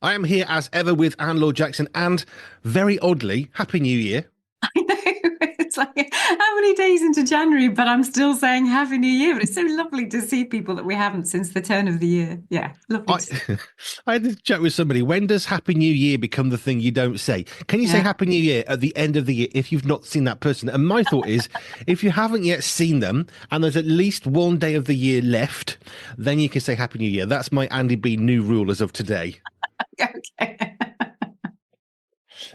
I am here as ever with Laure Jackson, and very oddly, Happy New Year. I know it's like how many days into January, but I'm still saying Happy New Year. But it's so lovely to see people that we haven't since the turn of the year. Yeah, lovely I to see. I had this chat with somebody. When does Happy New Year become the thing you don't say? Can you say Yeah. Happy New Year at the end of the year if you've not seen that person? And my thought is, if you haven't yet seen them and there's at least one day of the year left, then you can say Happy New Year. That's my Andy B new rule as of today. Okay.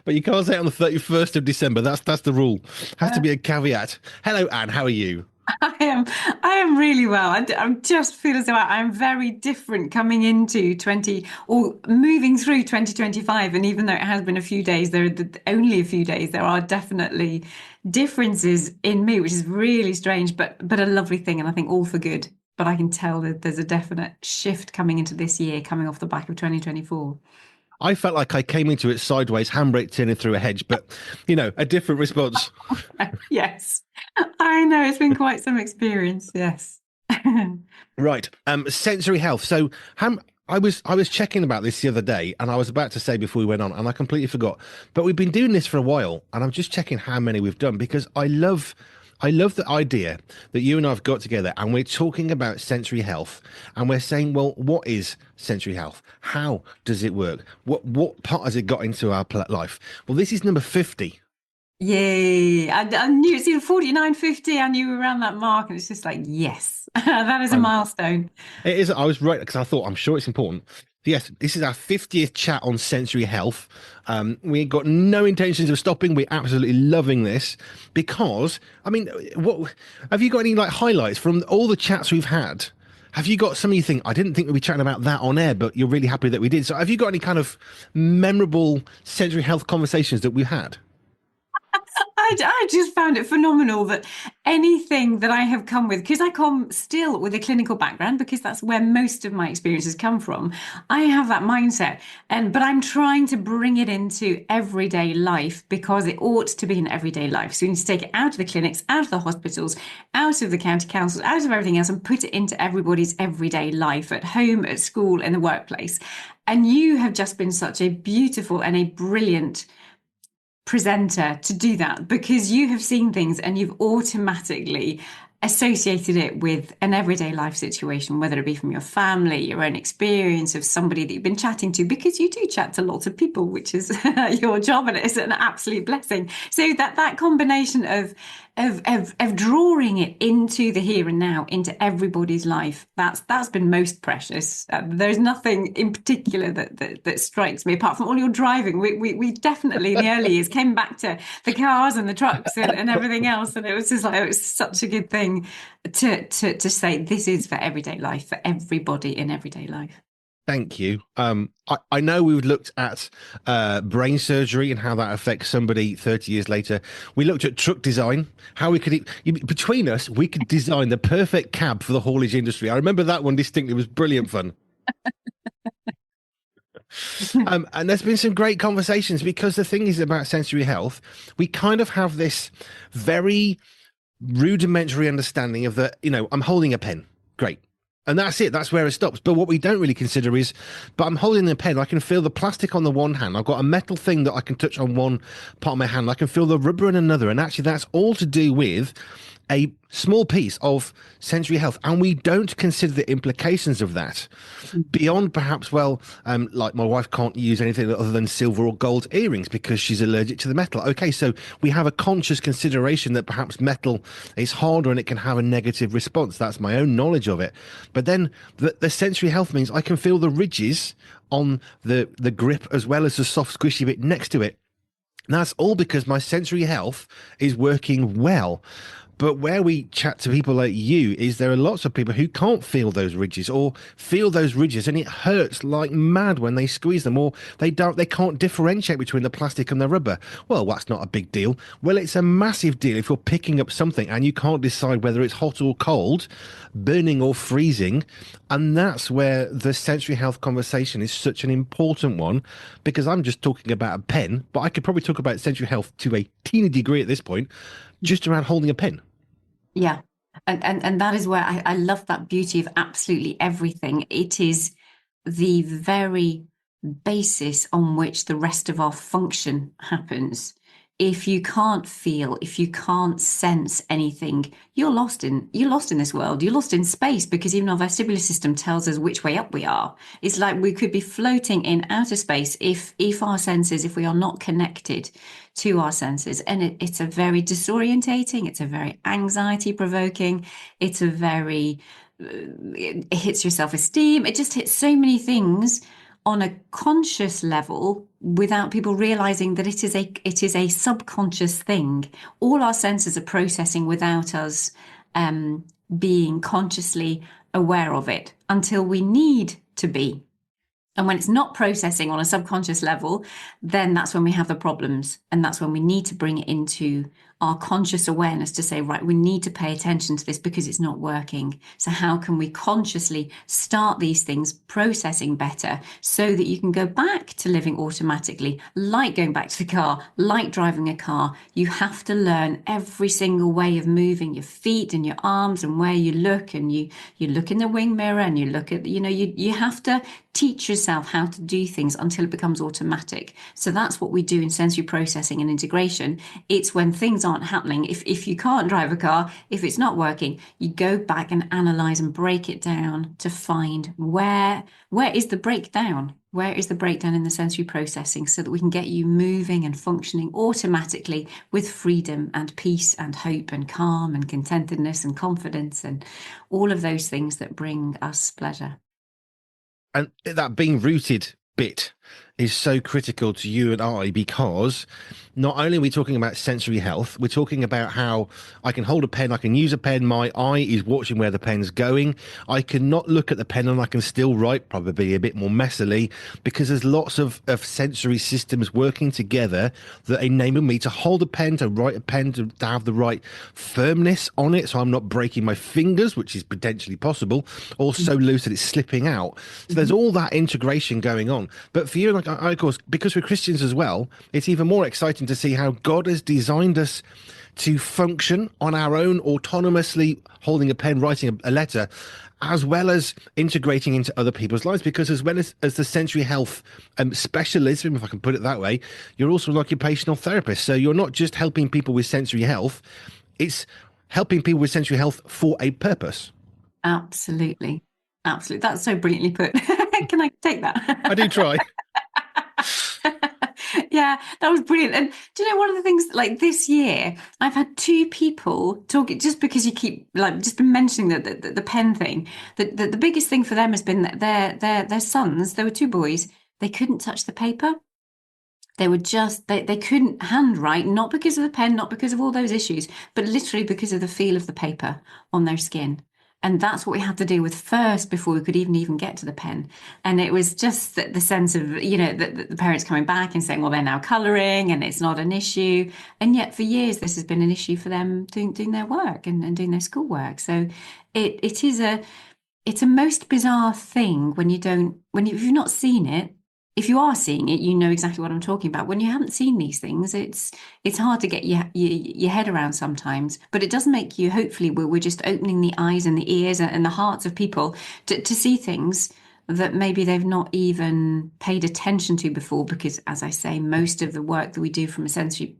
But you can't say it on the 31st of December. That's the rule. Has to be a caveat. Hello, Anne. How are you? I am I am really well. I'm just feel as though I'm very different coming into 20 or moving through 2025. And even though it has been a few days, only a few days, there are definitely differences in me, which is really strange, but a lovely thing, and I think all for good. But I can tell that there's a definite shift coming into this year, coming off the back of 2024. I felt like I came into it sideways, handbrake turning through a hedge, but a different response. Yes, I know it's been quite some experience. Yes. Right. Sensory health. So I was checking about this the other day, and I was about to say before we went on, and I completely forgot. But we've been doing this for a while, and I'm just checking how many we've done because I love the idea that you and I've got together and we're talking about sensory health and we're saying, well, what is sensory health? How does it work? What part has it got into our life? Well, this is number 50. Yay. I knew it's either 49, 50. I knew around that mark, and it's just like, yes, that is a Um, milestone. it is. I was right because I thought I'm sure it's important. Yes, this is our 50th chat on sensory health. We got no intentions of stopping. We're absolutely loving this because, I mean, what have you got any like highlights from all the chats we've had? Have you got some you think I didn't think we'd be chatting about that on air, but you're really happy that we did? So, have you got any kind of memorable sensory health conversations that we've had? I just found it phenomenal that anything that I have come with, because I come still with a clinical background, because that's where most of my experiences come from. I have that mindset, and but I'm trying to bring it into everyday life because it ought to be in everyday life. So we need to take it out of the clinics, out of the hospitals, out of the county councils, out of everything else, and put it into everybody's everyday life at home, at school, in the workplace. And you have just been such a beautiful and a brilliant presenter to do that because you have seen things and you've automatically associated it with an everyday life situation, whether it be from your family, your own experience of somebody that you've been chatting to, because you do chat to lots of people, which is your job, and it's an absolute blessing. So that combination of drawing it into the here and now, into everybody's life, that's been most precious. There's nothing in particular that strikes me apart from all your driving. We definitely in the early years came back to the cars and the trucks and everything else, and it was just like it was such a good thing to say this is for everyday life, for everybody in everyday life. Thank you. I know we've looked at brain surgery and how that affects somebody 30 years later. We looked at truck design, how we could, between us, we could design the perfect cab for the haulage industry. I remember that one distinctly. It was brilliant fun. And there's been some great conversations because the thing is about sensory health, we kind of have this very rudimentary understanding of the, I'm holding a pen. Great. And that's it. That's where it stops. But what we don't really consider is, but I'm holding the pen. I can feel the plastic on the one hand. I've got a metal thing that I can touch on one part of my hand. I can feel the rubber in another. And actually, that's all to do with a small piece of sensory health. And we don't consider the implications of that beyond perhaps, well, like my wife can't use anything other than silver or gold earrings because she's allergic to the metal. Okay, so we have a conscious consideration that perhaps metal is harder and it can have a negative response. That's my own knowledge of it. But then the sensory health means I can feel the ridges on the grip as well as the soft squishy bit next to it. And that's all because my sensory health is working well. But where we chat to people like you is there are lots of people who can't feel those ridges or feel those ridges and it hurts like mad when they squeeze them or they can't differentiate between the plastic and the rubber. Well, that's not a big deal. Well, it's a massive deal if you're picking up something and you can't decide whether it's hot or cold, burning or freezing. And that's where the sensory health conversation is such an important one because I'm just talking about a pen, but I could probably talk about sensory health to a teeny degree at this point, just around holding a pen. Yeah. And that is where I love that beauty of absolutely everything. It is the very basis on which the rest of our function happens. If you can't feel, if you can't sense anything, you're lost in this world. You're lost in space, because even our vestibular system tells us which way up we are. It's like we could be floating in outer space if our senses, if we are not connected to our senses. And it's a very disorientating, it's a very anxiety provoking, it's a very it hits your self-esteem. It just hits so many things on a conscious level without people realizing that it is a subconscious thing. All our senses are processing without us being consciously aware of it until we need to be. And when it's not processing on a subconscious level, then that's when we have the problems. And that's when we need to bring it into our conscious awareness to say, right, we need to pay attention to this because it's not working. So how can we consciously start these things processing better so that you can go back to living automatically, like going back to the car, like driving a car? You have to learn every single way of moving your feet and your arms and where you look, and you look in the wing mirror and you look at, you have to teach yourself how to do things until it becomes automatic. So that's what we do in sensory processing and integration. It's when things aren't happening. If you can't drive a car, if it's not working, you go back and analyze and break it down to find where is the breakdown? Where is the breakdown in the sensory processing, so that we can get you moving and functioning automatically with freedom and peace and hope and calm and contentedness and confidence and all of those things that bring us pleasure. And that being rooted bit is so critical to you and I, because not only are we talking about sensory health, we're talking about how I can hold a pen, I can use a pen, my eye is watching where the pen's going. I cannot look at the pen and I can still write, probably a bit more messily, because there's lots of sensory systems working together that enable me to hold a pen, to write a pen, to have the right firmness on it, so I'm not breaking my fingers, which is potentially possible, or so loose that it's slipping out. So there's all that integration going on. But for you, like I, of course, because we're Christians as well, it's even more exciting to see how God has designed us to function on our own, autonomously holding a pen, writing a letter, as well as integrating into other people's lives. Because as well as the sensory health specialism, if I can put it that way, you're also an occupational therapist. So you're not just helping people with sensory health, it's helping people with sensory health for a purpose. Absolutely. Absolutely. That's so brilliantly put. Can I take that? I do try. Yeah, that was brilliant. And do you know, one of the things, like this year, I've had two people talking, just because you keep like just been mentioning the pen thing. The biggest thing for them has been that their sons, there were two boys, they couldn't touch the paper. They were just they couldn't handwrite, not because of the pen, not because of all those issues, but literally because of the feel of the paper on their skin. And that's what we had to deal with first before we could even get to the pen. And it was just the sense of, the parents coming back and saying, well, they're now colouring and it's not an issue. And yet for years, this has been an issue for them doing their work and doing their schoolwork. So it's a most bizarre thing if you've not seen it. If you are seeing it, you know exactly what I'm talking about. When you haven't seen these things, it's hard to get your head around sometimes. But it does make you, hopefully, we're just opening the eyes and the ears and the hearts of people to see things that maybe they've not even paid attention to before. Because, as I say, most of the work that we do from a sensory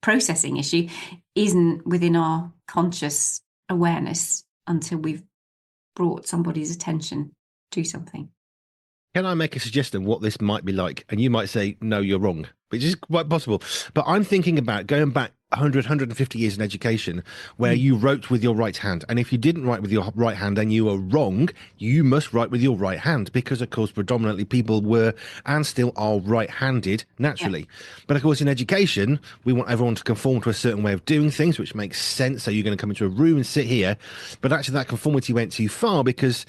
processing issue isn't within our conscious awareness until we've brought somebody's attention to something. Can I make a suggestion what this might be like? And you might say, no, you're wrong, which is quite possible. But I'm thinking about going back 100, 150 years in education where you wrote with your right hand. And if you didn't write with your right hand and you were wrong, you must write with your right hand because, of course, predominantly people were and still are right-handed naturally. Yeah. But, of course, in education, we want everyone to conform to a certain way of doing things, which makes sense. So you're going to come into a room and sit here. But actually that conformity went too far because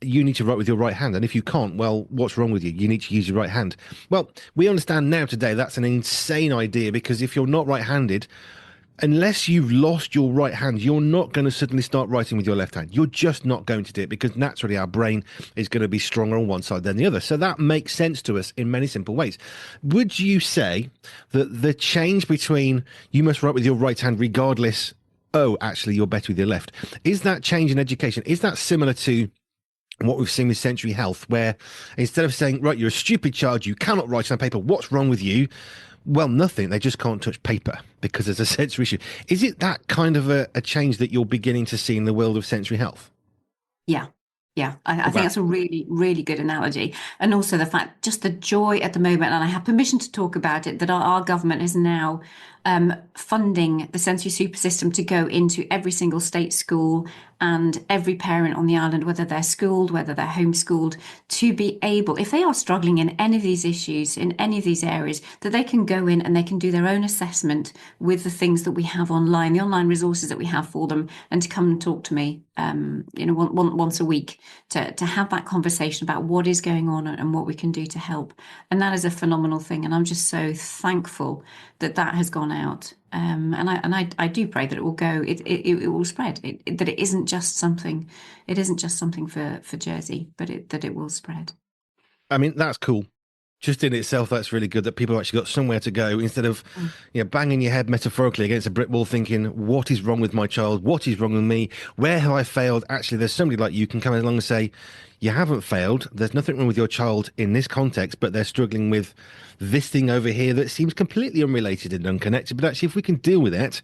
you need to write with your right hand. And if you can't, well, what's wrong with you? You need to use your right hand. Well, we understand now today that's an insane idea, because if you're not right-handed, unless you've lost your right hand, you're not going to suddenly start writing with your left hand. You're just not going to do it, because naturally our brain is going to be stronger on one side than the other. So that makes sense to us in many simple ways. Would you say that the change between you must write with your right hand regardless, oh, actually you're better with your left, is that change in education? Is that similar to what we've seen with sensory health, where instead of saying, right, you're a stupid child, you cannot write on paper, what's wrong with you? Well, nothing. They just can't touch paper because there's a sensory issue. Is it that kind of a change that you're beginning to see in the world of sensory health? Yeah. Yeah, I think Wow. that's a really, really good analogy. And also the fact, just the joy at the moment, and I have permission to talk about it, that our government is now funding the sensory super system to go into every single state school and every parent on the island, whether they're schooled, whether they're homeschooled, to be able, if they are struggling in any of these issues, in any of these areas, that they can go in and they can do their own assessment with the things that we have online, the online resources that we have for them, and to come and talk to me, once a week to have that conversation about what is going on and what we can do to help. And that is a phenomenal thing. And I'm just so thankful that that has gone out. And I do pray that it will go, it will spread. That it isn't just something for Jersey, but that it will spread. I mean, that's cool. Just in itself, that's really good that people have actually got somewhere to go instead of, Mm. banging your head metaphorically against a brick wall, thinking, "What is wrong with my child? What is wrong with me? Where have I failed?" Actually, there's somebody like you can come along and say, "You haven't failed. There's nothing wrong with your child in this context, but they're struggling with this thing over here that seems completely unrelated and unconnected. But actually, if we can deal with it,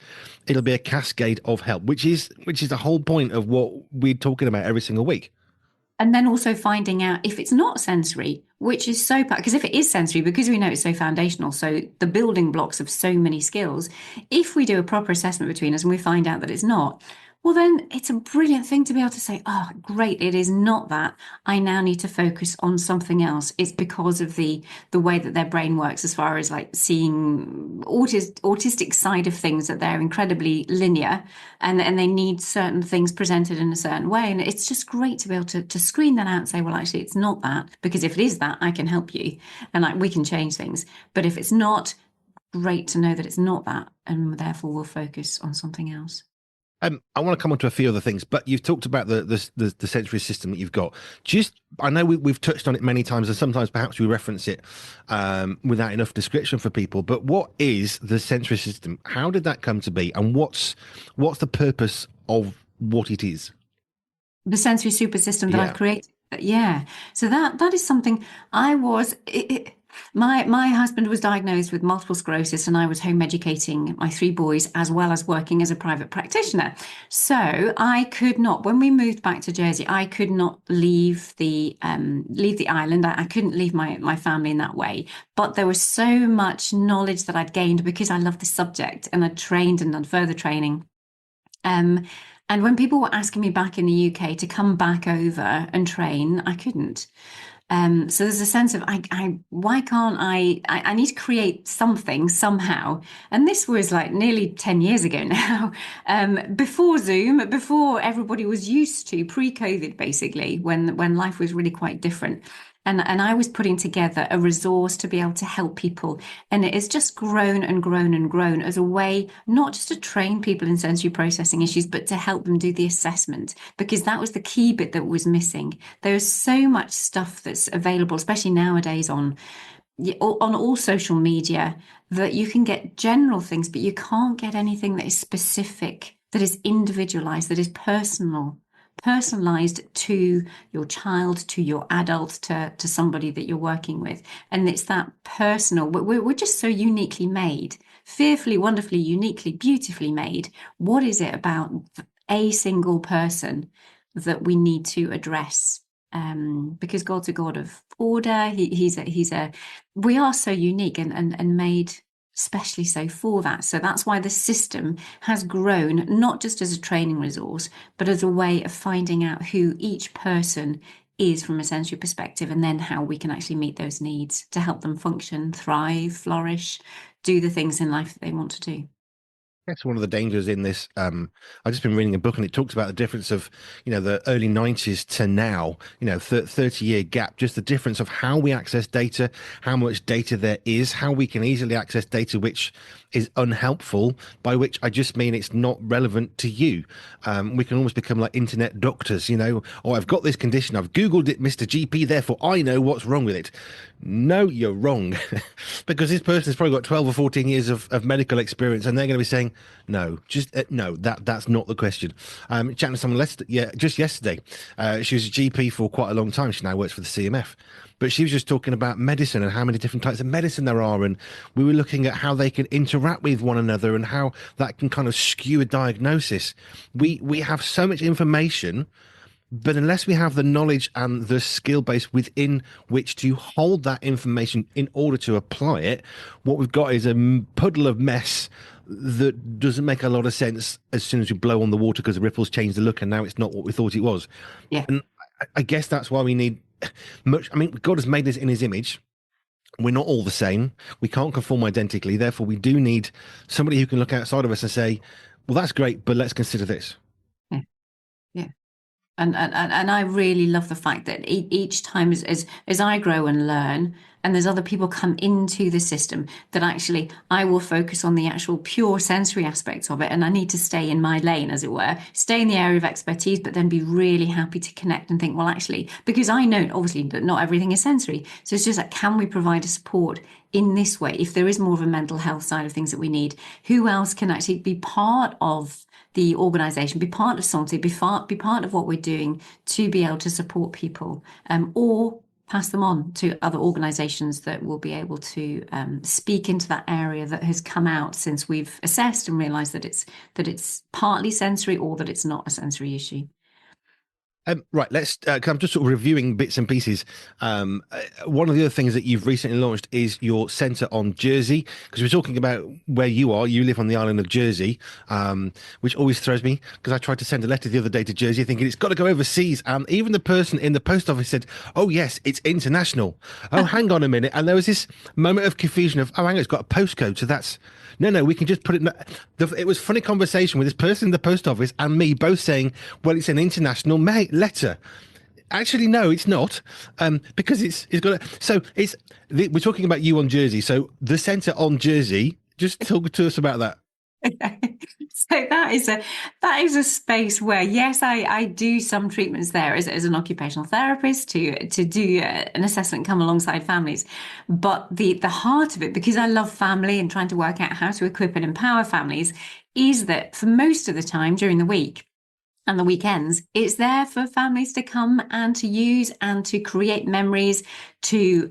it'll be a cascade of help, which is the whole point of what we're talking about every single week." And then also finding out if it's not sensory, which is so, because if it is sensory, because we know it's so foundational, so the building blocks of so many skills, if we do a proper assessment between us and we find out that it's not, well, then it's a brilliant thing to be able to say, oh, great, it is not that. I now need to focus on something else. It's because of the way that their brain works, as far as like seeing autistic side of things, that they're incredibly linear and they need certain things presented in a certain way. And it's just great to be able to screen that out and say, well, actually, it's not that, because if it is that, I can help you and like we can change things. But if it's not, great to know that it's not that, and therefore we'll focus on something else. I want to come on to a few other things, but you've talked about the sensory system that you've got. Just, I know we've touched on it many times, and sometimes perhaps we reference it without enough description for people. But what is the sensory system? How did that come to be, and what's the purpose of what it is? The sensory super system that I've Yeah. created. Yeah. So that is something I was my husband was diagnosed with multiple sclerosis, and I was home educating my three boys as well as working as a private practitioner. So I could not, when we moved back to Jersey, I could not leave the island. I couldn't leave my family in that way. But there was so much knowledge that I'd gained because I loved the subject and I'd trained and done further training. Um, and when people were asking me back in the UK to come back over and train, I couldn't. So there's a sense of why can't I need to create something somehow. And this was like nearly 10 years ago now, before Zoom, before everybody was used to pre-COVID, basically, when life was really quite different. And I was putting together a resource to be able to help people. And it has just grown and grown and grown as a way, not just to train people in sensory processing issues, but to help them do the assessment, because that was the key bit that was missing. There's so much stuff that's available, especially nowadays on all social media, that you can get general things, but you can't get anything that is specific, that is individualized, that is personalized to your child, to your adult, to somebody that you're working with. And it's that personal, we're just so uniquely made, fearfully, wonderfully, uniquely, beautifully made. What is it about a single person that we need to address? Because God's a God of order. We are so unique and made especially so for that. So that's why the system has grown, not just as a training resource, but as a way of finding out who each person is from a sensory perspective, and then how we can actually meet those needs to help them function, thrive, flourish, do the things in life that they want to do. That's one of the dangers in this. I've just been reading a book and it talks about the difference of, the early 90s to now, 30-year gap, just the difference of how we access data, how much data there is, how we can easily access data which is unhelpful, by which I just mean it's not relevant to you. We can almost become like internet doctors, oh, I've got this condition, I've Googled it, Mr. GP, therefore I know what's wrong with it. No, you're wrong. Because this person's probably got 12 or 14 years of medical experience, and they're going to be saying, saying, no, just no, that's not the question. Chatting to someone just yesterday, she was a GP for quite a long time. She now works for the CMF. But she was just talking about medicine and how many different types of medicine there are. And we were looking at how they can interact with one another and how that can kind of skew a diagnosis. We have so much information, but unless we have the knowledge and the skill base within which to hold that information in order to apply it, what we've got is a puddle of mess that doesn't make a lot of sense as soon as we blow on the water because the ripples change the look and now it's not what we thought it was. Yeah. And I guess that's why we need much. I mean, God has made us in his image. We're not all the same. We can't conform identically. Therefore, we do need somebody who can look outside of us and say, well, that's great, but let's consider this. Yeah. Yeah. And I really love the fact that each time as I grow and learn, and there's other people come into the system, that actually I will focus on the actual pure sensory aspects of it. And I need to stay in my lane, as it were, stay in the area of expertise, but then be really happy to connect and think, well, actually, because I know obviously that not everything is sensory. So it's just like, can we provide a support in this way? If there is more of a mental health side of things that we need, who else can actually be part of the organization, be part of something, be part of what we're doing to be able to support people, or pass them on to other organizations that will be able to speak into that area that has come out since we've assessed and realized that it's partly sensory or that it's not a sensory issue. Right, let's. 'Cause I'm just sort of reviewing bits and pieces. One of the other things that you've recently launched is your centre on Jersey, because we're talking about where you are. You live on the island of Jersey, which always throws me because I tried to send a letter the other day to Jersey, thinking it's got to go overseas. And even the person in the post office said, "Oh yes, it's international." Oh, hang on a minute, and there was this moment of confusion of, "Oh, hang on, it's got a postcode, so that's." No, we can just put it. It was funny conversation with this person in the post office and me both saying, "Well, it's an international letter." Actually, no, it's not, because it's got. We're talking about you on Jersey, so the centre on Jersey. Just talk to us about that. So that is a space where, yes, I do some treatments there as an occupational therapist to do an assessment, come alongside families. But the heart of it, because I love family and trying to work out how to equip and empower families, is that for most of the time during the week and the weekends, it's there for families to come and to use and to create memories, to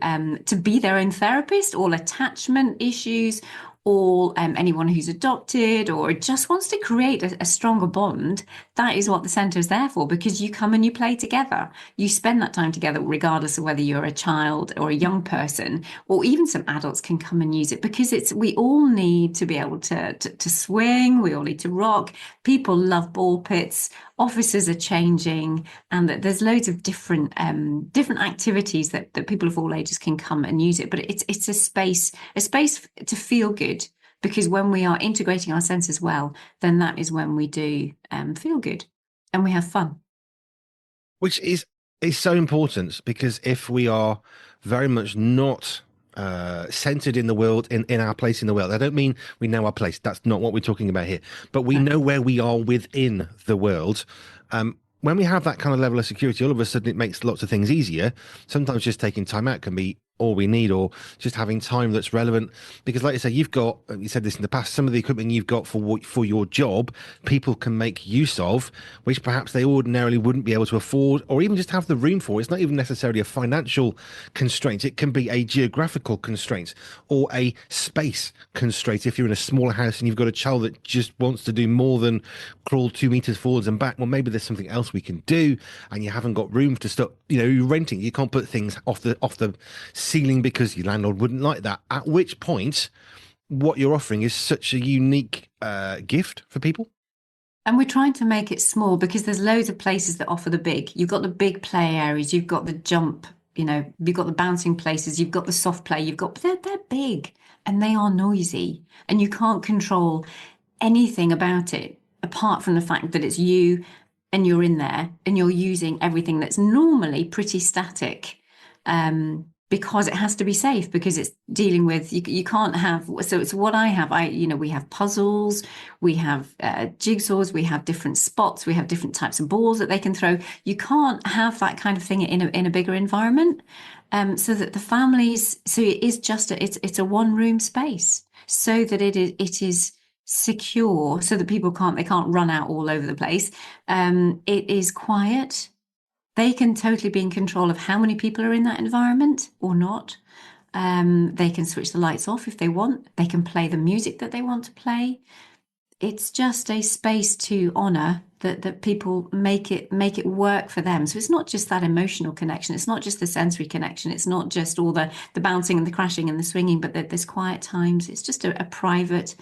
be their own therapist, all attachment issues, or anyone who's adopted or just wants to create a stronger bond. That is what the centre is there for, because you come and you play together. You spend that time together, regardless of whether you're a child or a young person, or even some adults can come and use it, because we all need to be able to swing. We all need to rock. People love ball pits. Offices are changing, and that there's loads of different activities that people of all ages can come and use it. But it's a space to feel good, because when we are integrating our senses well, then that is when we do feel good and we have fun. Which is so important, because if we are very much not centered in the world, in our place in the world, I don't mean we know our place. That's not what we're talking about here. But we know where we are within the world. When we have that kind of level of security, all of a sudden it makes lots of things easier. Sometimes just taking time out can be all we need, or just having time that's relevant. Because like you say, you said this in the past, some of the equipment you've got for your job, people can make use of, which perhaps they ordinarily wouldn't be able to afford, or even just have the room for. It's not even necessarily a financial constraint. It can be a geographical constraint or a space constraint. If you're in a smaller house and you've got a child that just wants to do more than crawl 2 meters forwards and back, well, maybe there's something else we can do, and you haven't got room to stop. You're renting. You can't put things off the ceiling because your landlord wouldn't like that. At which point, what you're offering is such a unique gift for people. And we're trying to make it small, because there's loads of places that offer the big. You've got the big play areas, you've got the jump, you've got the bouncing places, you've got the soft play, they're big and they are noisy, and you can't control anything about it apart from the fact that it's you and you're in there and you're using everything that's normally pretty static. Because it has to be safe, because it's dealing with, you can't have, so it's what I have. We have puzzles, we have jigsaws, we have different spots, we have different types of balls that they can throw. You can't have that kind of thing in a bigger environment. So that the families, so it is just it's a one room space, so that it is secure so that people can't run out all over the place. It is quiet. They can totally be in control of how many people are in that environment or not. They can switch the lights off if they want. They can play the music that they want to play. It's just a space to honor that people make it work for them. So it's not just that emotional connection. It's not just the sensory connection. It's not just all the bouncing and the crashing and the swinging, but there's quiet times. It's just a private,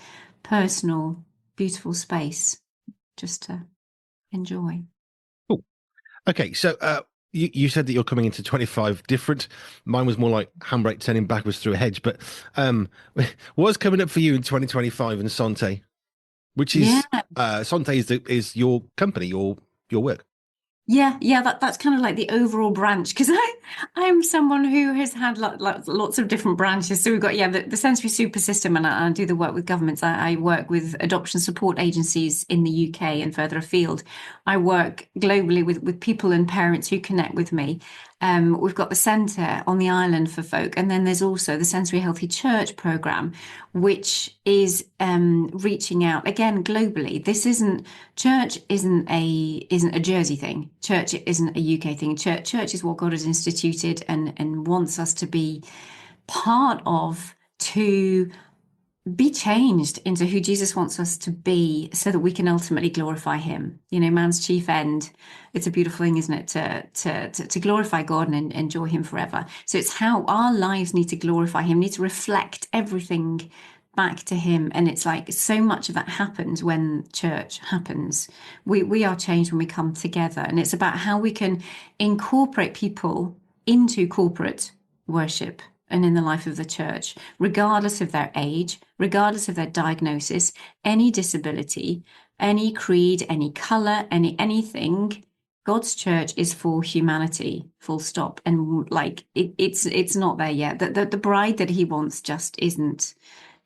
personal, beautiful space just to enjoy. Cool. Okay, so you said that you're coming into 25 different. Mine was more like handbrake turning backwards through a hedge. But what's coming up for you in 2025 in Sante? Which Yeah. is Sante is your company, your work. Yeah, that's kind of like the overall branch because I'm someone who has had lots of different branches. So we've got the sensory super system, and I do the work with governments. I work with adoption support agencies in the UK and further afield. I work globally with people and parents who connect with me. We've got the centre on the island for folk, and then there's also the Sensory Healthy Church programme, which is reaching out again globally. This isn't church isn't a Jersey thing. Church isn't a UK thing. Church is what God has instituted and wants us to be part of to be changed into who Jesus wants us to be so that we can ultimately glorify him. You know, man's chief end. It's a beautiful thing, isn't it? To glorify God and enjoy him forever. So it's how our lives need to glorify him, need to reflect everything back to him. And it's like so much of that happens when church happens. We are changed when we come together. And it's about how we can incorporate people into corporate worship and in the life of the church, regardless of their age, regardless of their diagnosis, any disability, any creed, any color, anything. God's church is for humanity, full stop. And like it's not there yet. The bride that he wants just isn't.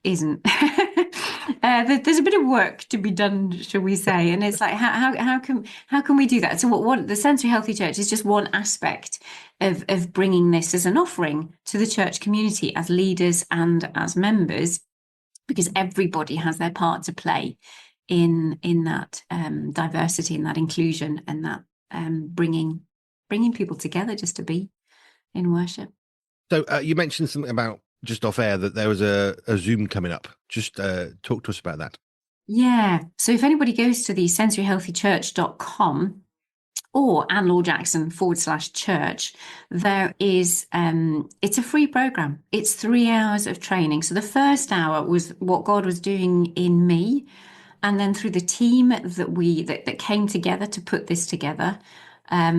There's a bit of work to be done, shall we say? And it's like how can we do that? So what the Sensory Healthy Church is just one aspect of bringing this as an offering to the church community as leaders and as members, because everybody has their part to play in that diversity and that inclusion and that bringing people together just to be in worship. So you mentioned something about just off air that there was a Zoom coming up. Just talk to us about that. Yeah. So if anybody goes to the sensoryhealthychurch.com or Anne Laure Jackson /church, there is it's a free program. It's 3 hours of training. So the first hour was what God was doing in me, and then through the team that came together to put this together,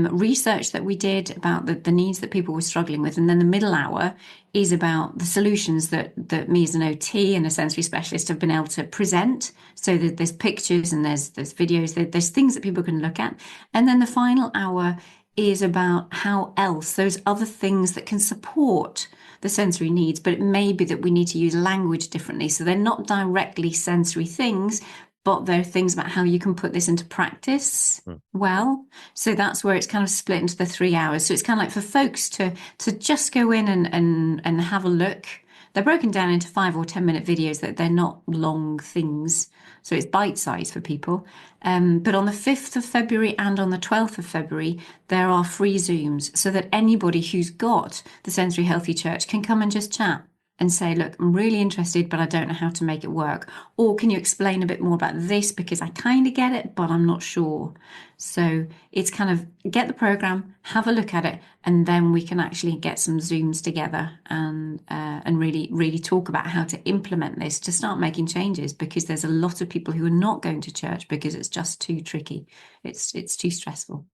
research that we did about the needs that people were struggling with. And then the middle hour is about the solutions that me as an OT and a sensory specialist have been able to present. So that there's pictures and there's videos, there's things that people can look at. And then the final hour is about how else, those other things that can support the sensory needs, but it may be that we need to use language differently. So they're not directly sensory things, but there are things about how you can put this into practice well. So that's where it's kind of split into the 3 hours. So it's kind of like for folks to just go in and have a look. They're broken down into 5 or 10 minute videos that they're not long things. So it's bite size for people. But on the 5th of February and on the 12th of February, there are free Zooms so that anybody who's got the Sensory Healthy Church can come and just chat and say, look, I'm really interested, but I don't know how to make it work. Or can you explain a bit more about this? Because I kind of get it, but I'm not sure. So it's kind of get the program, have a look at it, and then we can actually get some Zooms together and really, really talk about how to implement this to start making changes, because there's a lot of people who are not going to church because it's just too tricky. It's too stressful.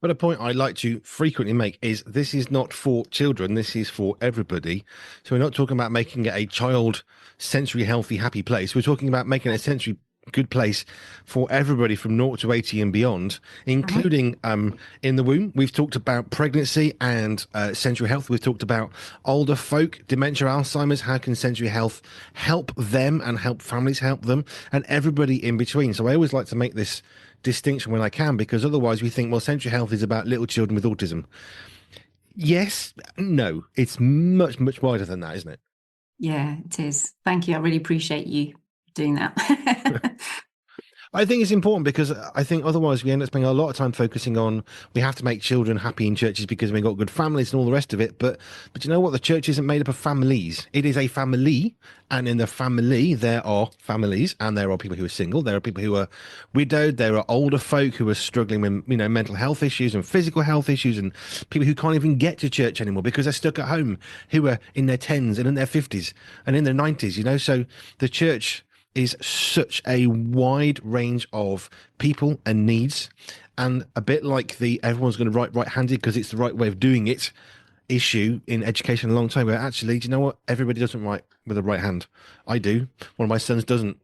But a point I like to frequently make is this is not for children. This is for everybody. So we're not talking about making it a child sensory healthy, happy place. We're talking about making it a sensory good place for everybody from 0 to 80 and beyond, including in the womb. We've talked about pregnancy and sensory health. We've talked about older folk, dementia, Alzheimer's. How can sensory health help them and help families help them, and everybody in between? So I always like to make this distinction when I can, because otherwise we think, well, sensory health is about little children with autism. Yes, no, it's much, much wider than that, isn't it? Yeah, it is. Thank you. I really appreciate you doing that. I think it's important because I think otherwise we end up spending a lot of time focusing on we have to make children happy in churches because we've got good families and all the rest of it. But you know what? The church isn't made up of families. It is a family, and in the family there are families, and there are people who are single. There are people who are widowed. There are older folk who are struggling with mental health issues and physical health issues, and people who can't even get to church anymore because they're stuck at home, who are in their tens and in their fifties and in their nineties. So the church is such a wide range of people and needs, and a bit like the everyone's going to write right-handed because it's the right way of doing it issue in education a long time, where actually, do you know what, everybody doesn't write with the right hand. I do. One of my sons doesn't.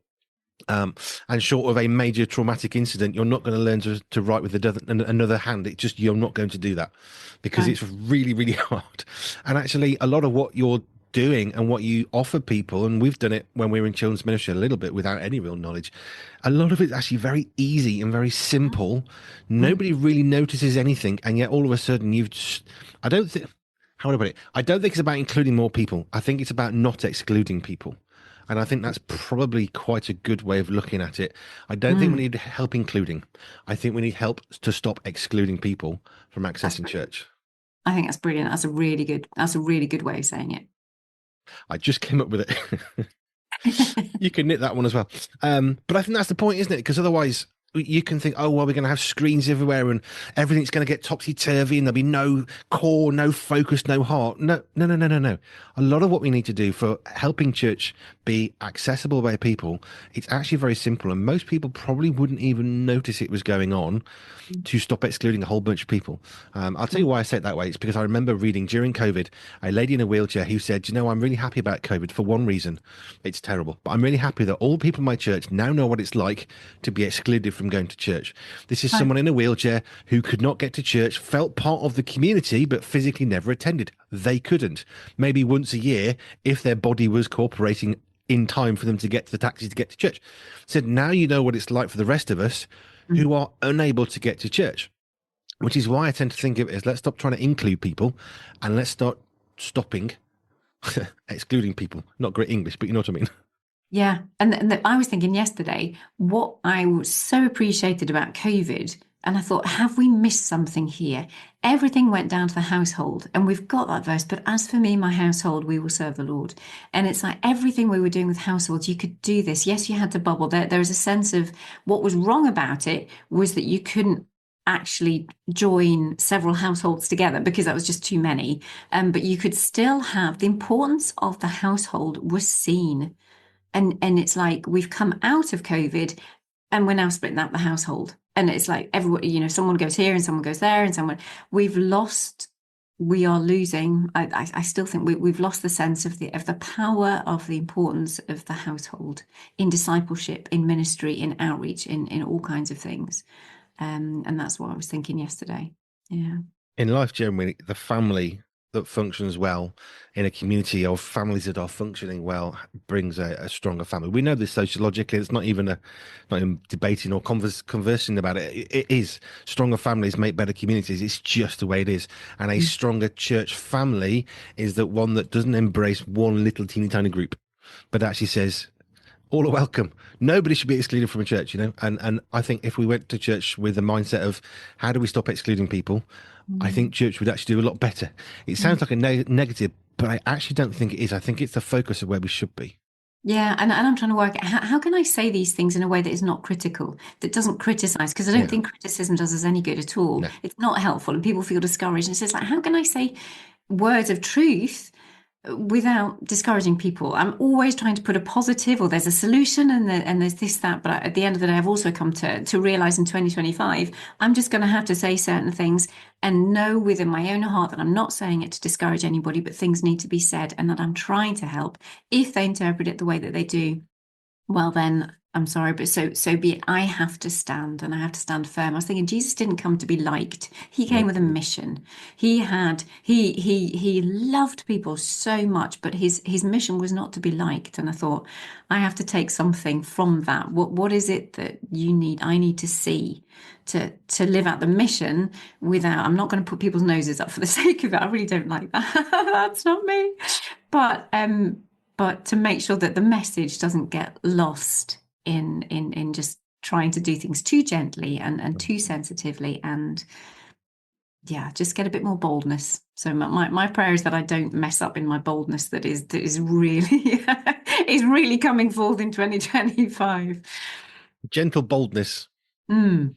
And short of a major traumatic incident, you're not going to learn to write with another hand. It's just, you're not going to do that because Right. it's really, really hard. And actually, a lot of what you're doing and what you offer people, and we've done it when we were in children's ministry a little bit without any real knowledge, a lot of it's actually very easy and very simple. Mm. Nobody really notices anything, and yet all of a sudden you've just, I don't think, how would I put it? I don't think it's about including more people. I think it's about not excluding people. And I think that's probably quite a good way of looking at it. I don't think we Mm. need help including. I think we need help to stop excluding people from That's accessing brilliant. church. I think that's brilliant. That's a really good way of saying I just came up with it. it. You can knit that one as well. But I think that's the point, isn't it? Because otherwise, you can think, oh, well, we're going to have screens everywhere and everything's going to get topsy turvy and there'll be no core, no focus, no heart. No, no, no, no, no, no. A lot of what we need to do for helping church be accessible by people, it's actually very simple. And most people probably wouldn't even notice it was going on to stop excluding a whole bunch of people. I'll tell you why I say it that way. It's because I remember reading during COVID a lady in a wheelchair who said, I'm really happy about COVID for one reason. It's terrible, but I'm really happy that all the people in my church now know what it's like to be excluded from going to church. This is Right. someone in a wheelchair who could not get to church, felt part of the community, but physically never attended. They couldn't. Maybe once a year, if their body was cooperating in time for them to get to the taxi to get to church. Said, now you know what it's like for the rest of us Mm. who are unable to get to church, which is why I tend to think of it as let's stop trying to include people and let's start stopping excluding people. Not great English, but you know what I mean. Yeah. And I was thinking yesterday, what I was so appreciated about COVID, and I thought, have we missed something here? Everything went down to the household, and we've got that verse. But as for me, my household, we will serve the Lord. And it's like everything we were doing with households, you could do this. Yes, you had to bubble. There was a sense of what was wrong about it was that you couldn't actually join several households together because that was just too many. But you could still have the importance of the household was seen. And it's like we've come out of COVID and we're now splitting up the household. And it's like everyone, someone goes here and someone goes there and someone we've lost, we are losing. I still think we've lost the sense of the power of the importance of the household in discipleship, in ministry, in outreach, in all kinds of things. And that's what I was thinking yesterday. Yeah. In life, generally, the family that functions well in a community of families that are functioning well brings a stronger family. We know this sociologically. It's not even debating or conversing about it. It is stronger families make better communities. It's just the way it is. And a stronger church family is that one that doesn't embrace one little teeny tiny group, but actually says, all are welcome. Nobody should be excluded from a church. And I think if we went to church with the mindset of how do we stop excluding people, I Mm. think church would actually do a lot better. It sounds like a negative, but I actually don't think it is. I think it's the focus of where we should be. Yeah, and I'm trying to work out how can I say these things in a way that is not critical, that doesn't criticize, because I don't Yeah. think criticism does us any good at all. No. It's not helpful, and people feel discouraged. And so it's like, how can I say words of truth without discouraging people? I'm always trying to put a positive, or there's a solution, and there's this, that. But at the end of the day, I've also come to realize in 2025, I'm just going to have to say certain things and know within my own heart that I'm not saying it to discourage anybody, but things need to be said, and that I'm trying to help. If they interpret it the way that they do, well then I'm sorry, but so be it. I have to stand, and I have to stand firm. I was thinking Jesus didn't come to be liked. He came No. with a mission. He loved people so much, but his mission was not to be liked. And I thought, I have to take something from that. What is it that I need to see to live out the mission without, I'm not going to put people's noses up for the sake of it. I really don't like that. That's not me. But to make sure that the message doesn't get lost in just trying to do things too gently and too sensitively, and yeah, just get a bit more boldness. So my prayer is that I don't mess up in my boldness that is really is really coming forth in 2025. Gentle boldness. Mm,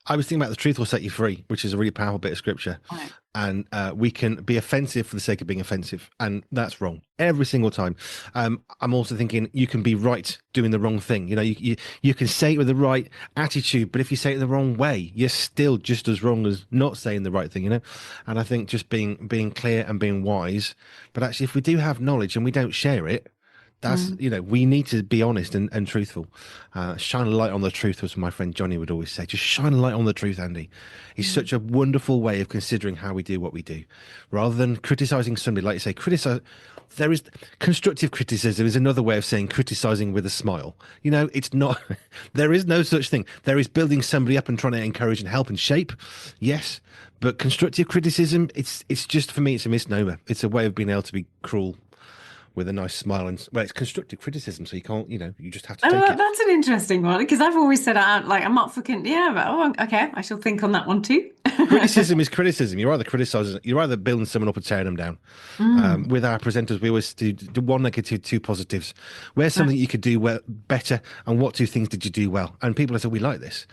I was thinking about the truth will set you free, which is a really powerful bit of scripture. right. And we can be offensive for the sake of being offensive, and that's wrong every single time. I'm also thinking you can be right doing the wrong thing. You know, you can say it with the right attitude, but if you say it the wrong way, you're still just as wrong as not saying the right thing. You know, and I think just being clear and being wise. But actually, if we do have knowledge and we don't share it, that's, Mm, you know, we need to be honest and truthful. Shine a light on the truth, was my friend Johnny would always say. Just shine a light on the truth, Andy. It's such a wonderful way of considering how we do what we do, rather than criticizing somebody. Like you say, criticize. There is constructive criticism is another way of saying criticizing with a smile. You know, it's not. There is no such thing. There is building somebody up and trying to encourage and help and shape. Yes, but constructive criticism, it's just, for me, it's a misnomer. It's a way of being able to be cruel with a nice smile. And well, it's constructive criticism, so you can't, you know, you just have to take it. That's an interesting one, because I've always said out like I'm up for yeah, but okay, I shall think on that one too. Criticism is criticism. You're either criticizing, you're either building someone up or tearing them down. Mm, With our presenters, we always do one negative, two positives. Where's something you could do well, better, and what two things did you do well? And people say, we like this,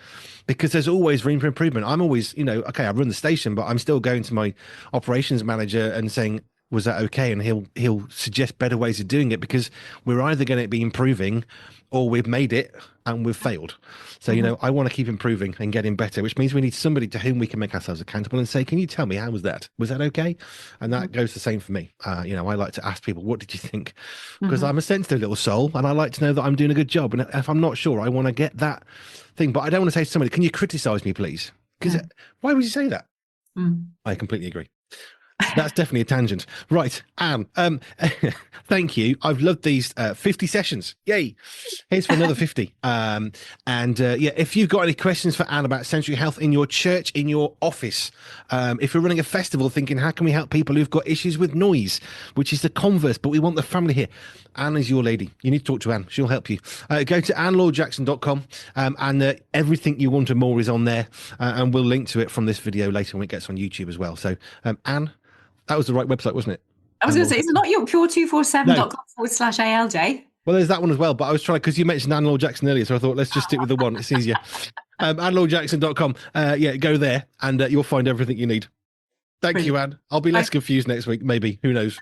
because there's always room for improvement. I'm always, you know, okay, I run the station, but I'm still going to my operations manager and saying, was that okay? And he'll suggest better ways of doing it, because we're either going to be improving or we've made it and we've failed. So, you mhm, know, I want to keep improving and getting better, which means we need somebody to whom we can make ourselves accountable and say, can you tell me, how was that? Was that okay? And that goes the same for me. You know, I like to ask people, what did you think? Because mhm, I'm a sensitive little soul and I like to know that I'm doing a good job. And if I'm not sure, I want to get that thing. But I don't want to say to somebody, can you criticize me, please? Because mm, why would you say that? mm. I completely agree. That's definitely a tangent. Right, Anne, thank you. I've loved these 50 sessions. Yay. Here's for another 50. Yeah, if you've got any questions for Anne about sensory health in your church, in your office, if you're running a festival thinking, how can we help people who've got issues with noise, which is the converse, but we want the family here. Anne is your lady. You need to talk to Anne. She'll help you. Go to annelaurejackson.com, and everything you want and more is on there. And we'll link to it from this video later when it gets on YouTube as well. So, Anne, that was the right website, wasn't it? I was Anne going to Law. say, it's not your No. pure247.com/ALJ. Well, there's that one as well, but I was trying, because you mentioned Anne Laure Jackson earlier, so I thought let's just stick with the one. It's easier. AnneLaureJackson.com. Yeah, go there and you'll find everything you need. Thank you, Brilliant. Anne. I'll be less confused next week, maybe. Who knows?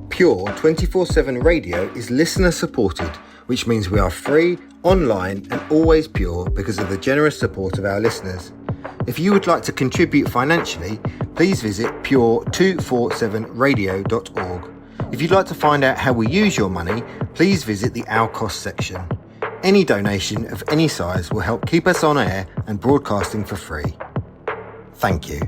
Pure 24/7 Radio is listener supported, which means we are free, online and always pure because of the generous support of our listeners. If you would like to contribute financially, please visit pure247radio.org. If you'd like to find out how we use your money, please visit the Our Cost section. Any donation of any size will help keep us on air and broadcasting for free. Thank you.